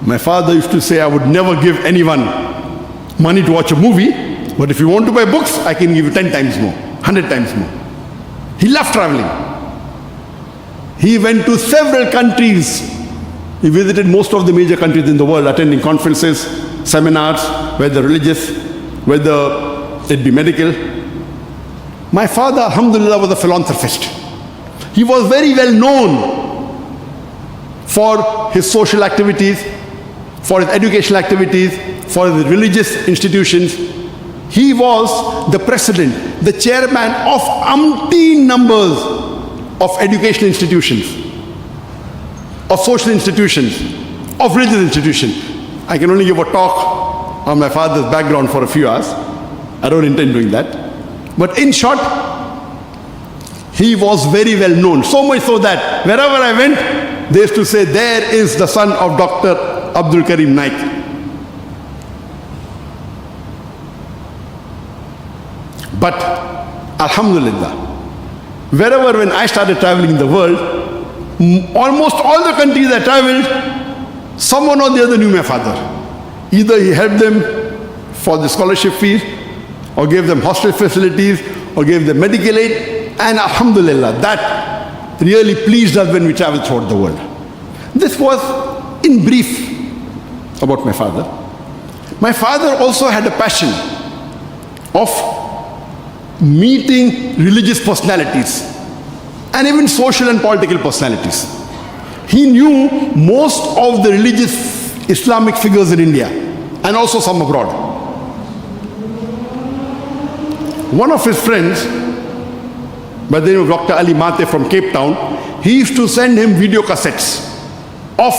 My father used to say, I would never give anyone money to watch a movie, but if you want to buy books, I can give you 10 times more, 100 times more. He loved traveling. He went to several countries. He visited most of the major countries in the world, attending conferences, seminars, whether religious, whether it be medical. My father, alhamdulillah, was a philanthropist. He was very well known for his social activities, for his educational activities, for his religious institutions. He was the president, the chairman of umpteen numbers of educational institutions, of social institutions, of religious institutions. I can only give a talk on my father's background for a few hours. I don't intend doing that. But in short, he was very well known. So much so that wherever I went, they used to say, there is the son of Dr. Abdul Karim Naik. But alhamdulillah, wherever when I started traveling in the world, almost all the countries I traveled, someone or the other knew my father. Either he helped them for the scholarship fees, or gave them hostel facilities, or gave them medical aid, and alhamdulillah, that really pleased us when we traveled throughout the world. This was in brief about my father. My father also had a passion of meeting religious personalities and even social and political personalities. He knew most of the religious Islamic figures in India and also some abroad. One of his friends, by the name of Dr. Ali Mate from Cape Town, he used to send him video cassettes of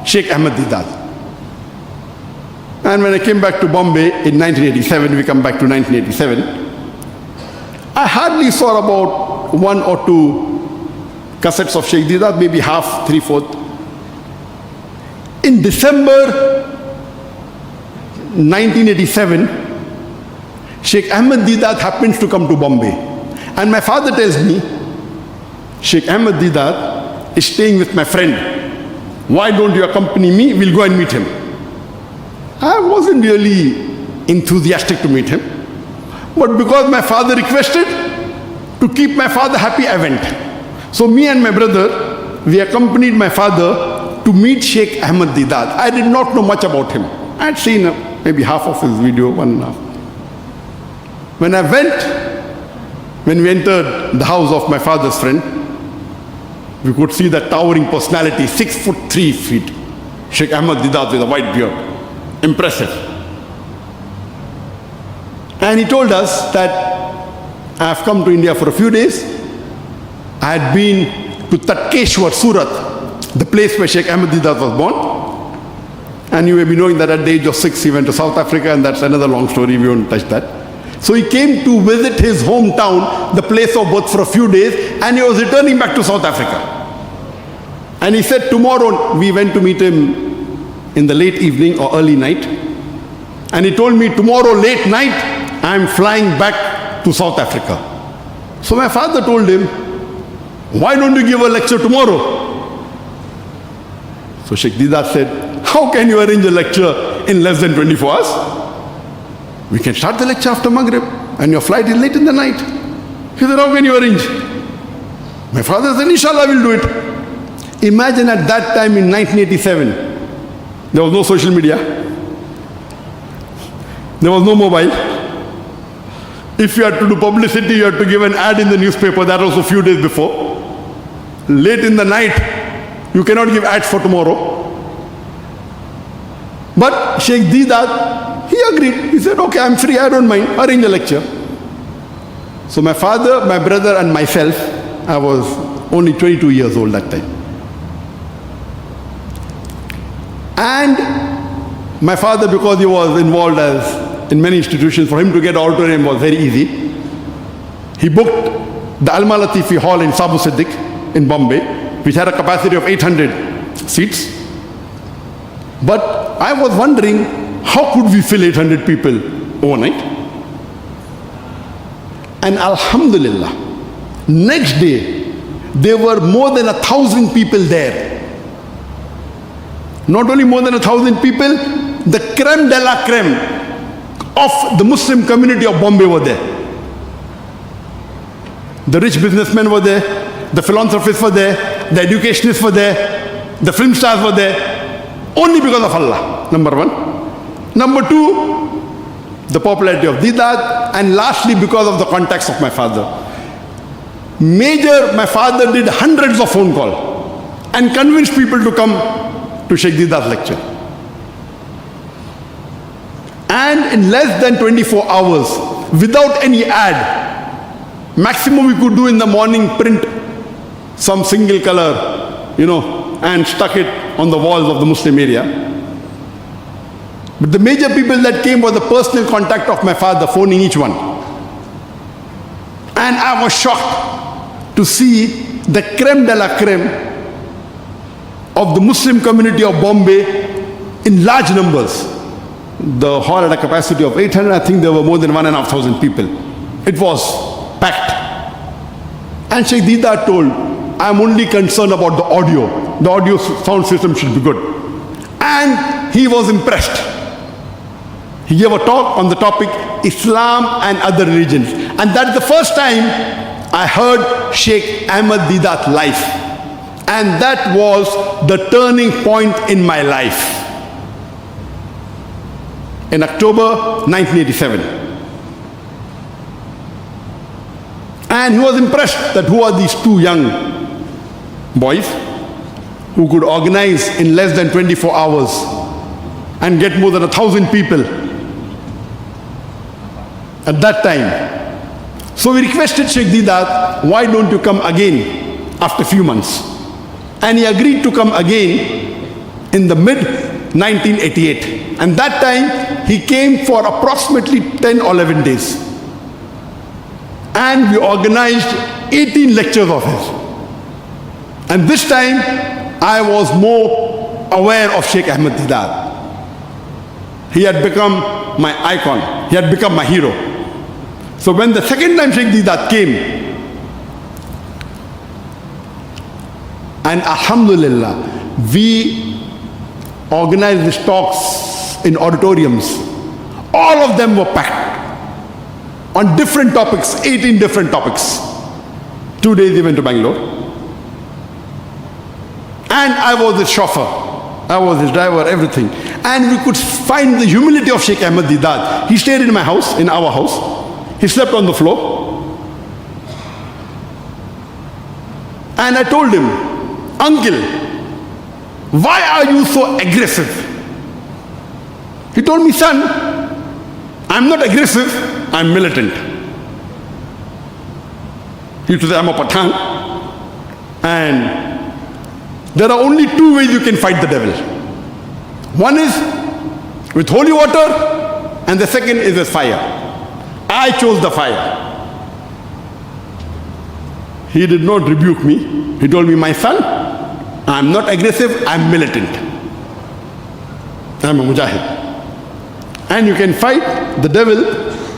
Sheikh Ahmed Deedat. And when I came back to Bombay in 1987, we come back to 1987, I hardly saw about 1 or 2 cassettes of Sheikh Deedat, maybe half, 3/4. In December 1987, Sheikh Ahmed Deedat happens to come to Bombay. And my father tells me, Sheikh Ahmed Deedat is staying with my friend. Why don't you accompany me? We'll go and meet him. I wasn't really enthusiastic to meet him. But because my father requested, to keep my father happy, I went. So me and my brother, we accompanied my father to meet Sheikh Ahmed Deedat. I did not know much about him. I had seen maybe half of his video, 1.5. When I went, when we entered the house of my father's friend, we could see that towering personality, 6'3" Sheikh Ahmed Deedat with a white beard. Impressive. And he told us that I have come to India for a few days. I had been to Tatkeshwar, Surat, the place where Sheikh Ahmed Deedat was born. And you may be knowing that at the age of 6 he went to South Africa, and that's another long story, we won't touch that. So he came to visit his hometown, the place of birth, for a few days, and he was returning back to South Africa. And he said tomorrow, we went to meet him in the late evening or early night. And he told me, tomorrow late night, I'm flying back to South Africa. So my father told him, why don't you give a lecture tomorrow? So Sheikh Deedat said, how can you arrange a lecture in less than 24 hours? We can start the lecture after Maghrib, and your flight is late in the night. He said, how can you arrange? My father said, inshallah, we'll do it. Imagine at that time in 1987, there was no social media. There was no mobile. If you had to do publicity, you had to give an ad in the newspaper. That was a few days before. Late in the night, you cannot give ads for tomorrow. But Sheikh Deedat, he agreed. He said, okay, I'm free, I don't mind, arrange a lecture. So my father, my brother and myself, I was only 22 years old that time. And my father, because he was involved in many institutions, for him to get auditorium was very easy. He booked the Alma Latifi Hall in Sabu Siddiq in Bombay, which had a capacity of 800 seats. But I was wondering, how could we fill 800 people overnight? And alhamdulillah, next day, there were more than 1,000 people there. Not only more than 1,000 people, the creme de la creme of the Muslim community of Bombay were there. The rich businessmen were there, the philanthropists were there, the educationists were there, the film stars were there, only because of Allah, number one. Number two, the popularity of Deedat, and lastly, because of the contacts of my father. My father did hundreds of phone calls and convinced people to come to Sheikh Deedat's lecture. And in less than 24 hours, without any ad, maximum we could do in the morning, print some single color, and stuck it on the walls of the Muslim area. But the major people that came was the personal contact of my father, phoning each one. And I was shocked to see the creme de la creme of the Muslim community of Bombay in large numbers. The hall had a capacity of 800, I think there were more than 1,500 people. It was packed. And Sheikh Deedat told, I'm only concerned about the audio. The audio sound system should be good. And he was impressed. He gave a talk on the topic Islam and other religions. And that's the first time I heard Sheikh Ahmed Deedat live. And that was the turning point in my life. In October 1987. And he was impressed that who are these two young boys who could organize in less than 24 hours and get more than 1,000 people at that time. So we requested Sheikh Deedat, why don't you come again after a few months? And he agreed to come again in the mid-1988. And that time he came for approximately 10 or 11 days. And we organized 18 lectures of his. And this time I was more aware of Sheikh Ahmed Deedat. He had become my icon. He had become my hero. So when the second time Sheikh Deedat came, and alhamdulillah, we organized these talks in auditoriums. All of them were packed on different topics, 18 different topics. 2 days he went to Bangalore. And I was his chauffeur. I was his driver, everything. And we could find the humility of Sheikh Ahmed Deedat. He stayed in my house, in our house. He slept on the floor. And I told him, Uncle, why are you so aggressive? He told me, son, I'm not aggressive, I'm militant. He used to say, I'm a Pathan. And there are only two ways you can fight the devil. One is with holy water, and the second is with fire. I chose the fire. He did not rebuke me. He told me, my son, I'm not aggressive, I'm militant. I'm a mujahid. And you can fight the devil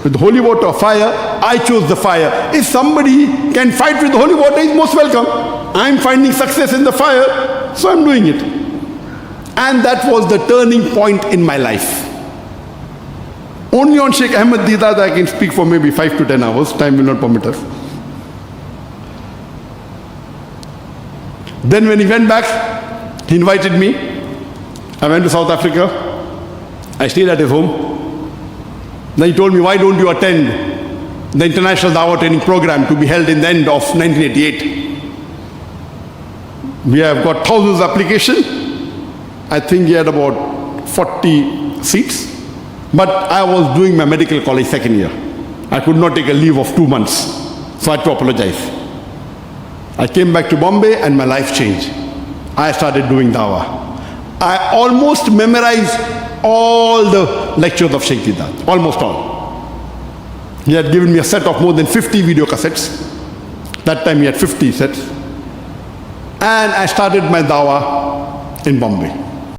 with holy water or fire. I chose the fire. If somebody can fight with holy water, he's most welcome. I'm finding success in the fire, so I'm doing it. And that was the turning point in my life. Only on Sheikh Ahmed Deedat I can speak for maybe 5 to 10 hours. Time will not permit us. Then when he went back, he invited me. I went to South Africa. I stayed at his home. Then he told me, why don't you attend the International Dawah Training Program to be held in the end of 1988. We have got thousands of applications. I think he had about 40 seats. But I was doing my medical college second year. I could not take a leave of 2 months. So I had to apologize. I came back to Bombay and my life changed. I started doing dawah. I almost memorized all the lectures of Sheikh Deedat, almost all. He had given me a set of more than 50 video cassettes. That time he had 50 sets. And I started my dawah in Bombay.